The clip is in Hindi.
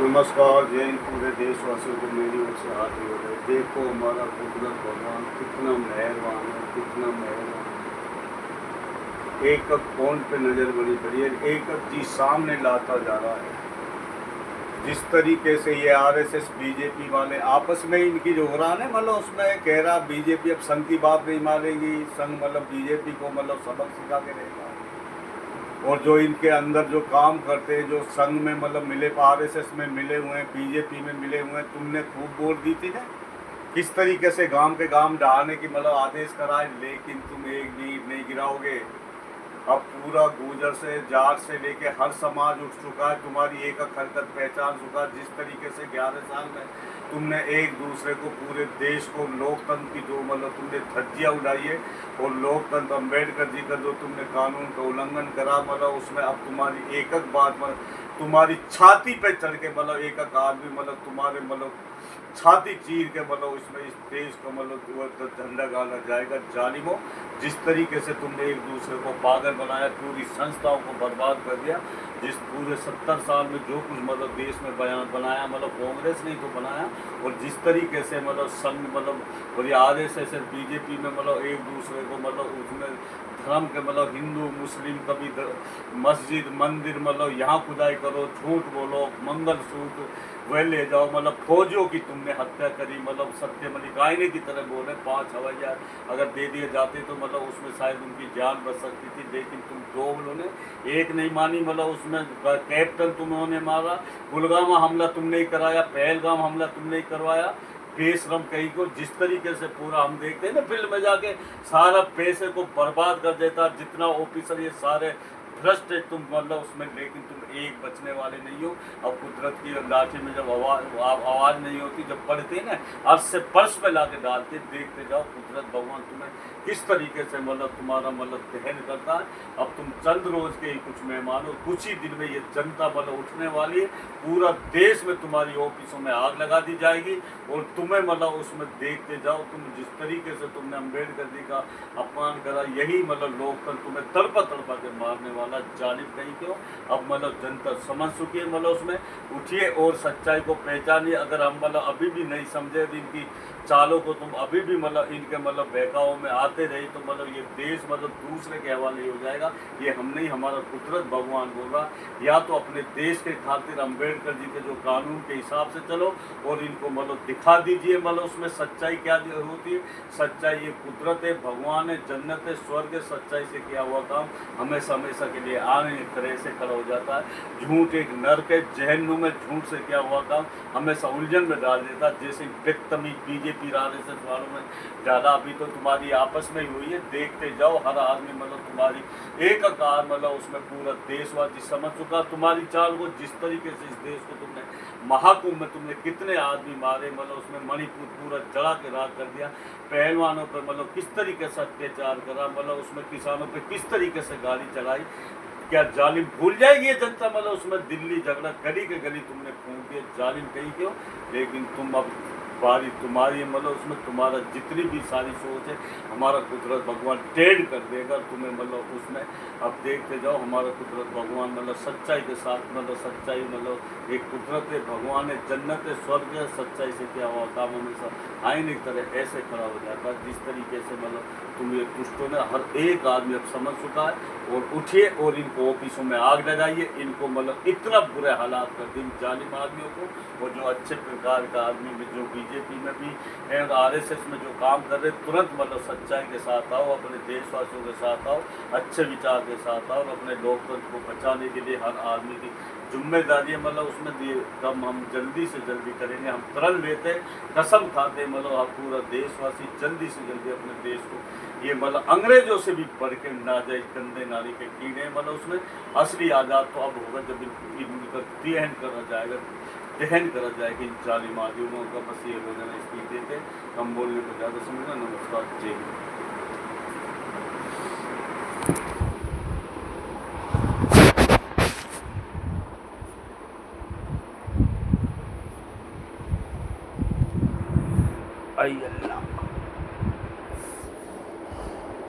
नमस्कार। जय हिंद। पूरे देशवासियों को मेरी ओर से हाथ जोड़ है। देखो हमारा कुदरत भगवान कितना मेहरबान है, कितना मेहरबान है। एक एक पॉइंट पे नज़र बनी पड़ी है, एक एक चीज़ सामने लाता जा रहा है। जिस तरीके से ये आरएसएस बीजेपी वाले आपस में इनकी जो हो रहा है, मतलब उसमें कह रहा बीजेपी अब संघ की बात नहीं मानेगी, संघ मतलब बीजेपी को मतलब सबक सिखा के रहेगा। और जो इनके अंदर जो काम करते हैं, जो संघ में मतलब मिले, आरएसएस में मिले हुए हैं, बीजेपी में मिले हुए हैं, तुमने खूब वोट दी थी ना, किस तरीके से गांव के गांव डालने की मतलब आदेश कराए, लेकिन तुम एक भी ईंट नहीं गिराओगे। अब पूरा गुजर से जार से लेके हर समाज उठ चुका है, तुम्हारी एक एक हरकत पहचान चुका है। जिस तरीके से 11 साल में तुमने एक दूसरे को, पूरे देश को, लोकतंत्र की जो मतलब तुमने धज्जियाँ उड़ाई है, और लोकतंत्र अम्बेडकर जी का जो तुमने कानून का उल्लंघन करा, मतलब उसमें अब तुम्हारी एक एक बात मतलब तुम्हारी छाती पे चढ़ के मतलब एक एक आदमी मतलब तुम्हारे मतलब छाती चीर के मतलब इसमें इस देश को मतलब झंडा गाला जाएगा। जालिमो, जिस तरीके से तुमने एक दूसरे को पागल बनाया, पूरी संस्थाओं को बर्बाद कर दिया। जिस पूरे 70 साल में जो कुछ मतलब देश में बयान बनाया, मतलब कांग्रेस ने तो बनाया, और जिस तरीके से मतलब संघ मतलब और ये आरएसएस बीजेपी में मतलब एक दूसरे को मतलब उसमें धर्म के मतलब हिंदू मुस्लिम कभी मस्जिद मंदिर मतलब यहाँ खुदाई करो, झूठ बोलो, मंगलसूत्र वह ले जाओ, मतलब फौजियों की तुमने हत्या करी, मतलब सत्य मलिक आईने की तरह बोले। 5 हवाई जहाज अगर दे दिए जाते तो मतलब उसमें शायद उनकी जान बच सकती थी, लेकिन तुम दो उन्होंने एक नहीं मानी। मतलब उसमें कैप्टन तुमने मारा, पुलवामा हमला तुमने ही कराया, पहलगाम हमला तुमने ही करवाया। बेशरम कहीं को, जिस तरीके से पूरा हम देखते हैं ना फिल्म में जाके, सारा पैसे को बर्बाद कर देता, जितना ऑफिसर ये सारे भ्रष्ट है तुम मतलब उसमें, लेकिन तुम एक बचने वाले नहीं हो। अब कुदरत की लाठी में जब आवाज़ नहीं होती, जब पड़ती है ना, अर्श से पर्स पे ला के डालते, देखते जाओ कुदरत भगवान तुम्हें किस तरीके से मतलब तुम्हारा मतलब दहन करता है। अब तुम चंद रोज के ही कुछ मेहमान हो, कुछ ही दिन में ये जनता मतलब उठने वाली है, पूरा देश में तुम्हारी ऑफिसों में आग लगा दी जाएगी, और तुम्हें मतलब उसमें देखते जाओ। तुम जिस तरीके से तुमने अम्बेडकर जी का अपमान करा, यही मतलब लोकतंत्र तुम्हें तड़पा तड़पा के मारने वाला जालिम कहीं क्यों। अब मतलब जनता समझ चुकी है, मतलब उसमें उठिए और सच्चाई को पहचानिए। अगर हम मतलब अभी भी नहीं समझे इनकी चालों को, तुम अभी भी मतलब इनके मतलब बहकावों में आते रहे, तो मतलब ये देश मतलब दूसरे के हवाले हो जाएगा। ये हम नहीं, हमारा कुदरत भगवान बोला, या तो अपने देश के खातिर अम्बेडकर जी के जो कानून के हिसाब से चलो, और इनको मतलब दिखा दीजिए मतलब उसमें सच्चाई क्या होती है। सच्चाई ये कुदरत है, भगवान है, जन्नत है, स्वर्ग है। सच्चाई से किया हुआ काम हमेशा हमेशा के लिए आने तरह से खड़ा हो जाता है। झूठ एक नर्क है, जहन्नुम में झूठ से किया हुआ काम हमेशा उलझन में डाल देता है। जैसे बेतमीज बीजेपी आरएसएस वालों में ज़्यादा अभी तो तुम्हारी आपस में ही हुई है, देखते जाओ। हर आदमी मतलब तुम्हारी एक कार मतलब उसमें पूरा देशवासी समझ चुका तुम्हारी चाल को। जिस तरीके से इस देश को तुमने महाकुंभ में तुमने कितने आदमी मारे, मतलब उसमें मणिपुर पूरा जला के राख कर दिया, पहलवानों पर मतलब किस तरीके से अत्याचार करा, मतलब उसमें किसानों पर किस तरीके से गाड़ी चलाई। क्या जालिम भूल जाएगी ये जनता, मतलब उसमें दिल्ली झगड़ा गली के गली तुमने फूंक दिया, जालिम कहीं क्यों। लेकिन तुम अब बारी तुम्हारी मतलब उसमें तुम्हारा जितनी भी सारी सोच है, हमारा कुदरत भगवान टेढ़ कर देगा तुम्हें मतलब उसमें। अब देखते जाओ हमारा कुदरत भगवान मतलब सच्चाई के साथ, मतलब सच्चाई मतलब एक कुदरत है, भगवान है, जन्नत है, स्वर्ग है। सच्चाई से क्या हुआ काम हमेशा आईने की तरह ऐसे खड़ा हो जाता है। जिस तरीके से मतलब तुम ये दुष्टों ने हर एक आदमी अब समझ चुका है, और उठिए और इनको ऑफिसों में आग लगाइए। इनको मतलब इतना बुरे हालात कर दिए जालिम आदमियों को, और जो अच्छे प्रकार का आदमी में जो बीजेपी में भी है और आरएसएस में जो काम कर रहे, तुरंत मतलब सच्चाई के साथ आओ, अपने देशवासियों के साथ आओ, अच्छे विचार के साथ आओ, और अपने लोकतंत्र को बचाने के लिए हर आदमी की जिम्मेदारी है। मतलब उसमें कम हम जल्दी से जल्दी करेंगे, हम प्रण लेते, कसम खाते, मतलब आप पूरा देशवासी जल्दी से जल्दी अपने देश को ये मतलब अंग्रेजों से भी बढ़ के ना जाए, गंदे नाली के कीड़े, मतलब उसमें असली आज़ाद तो अब होगा जब इनका दहन करा जाएगा, दहन करा जाएगा इन जालिम आदमियों का। बस ये रोजाना स्पीच देते, हम बोलने को ज़्यादा समझना। नमस्कार, जय हिंद। आई अल्लाह।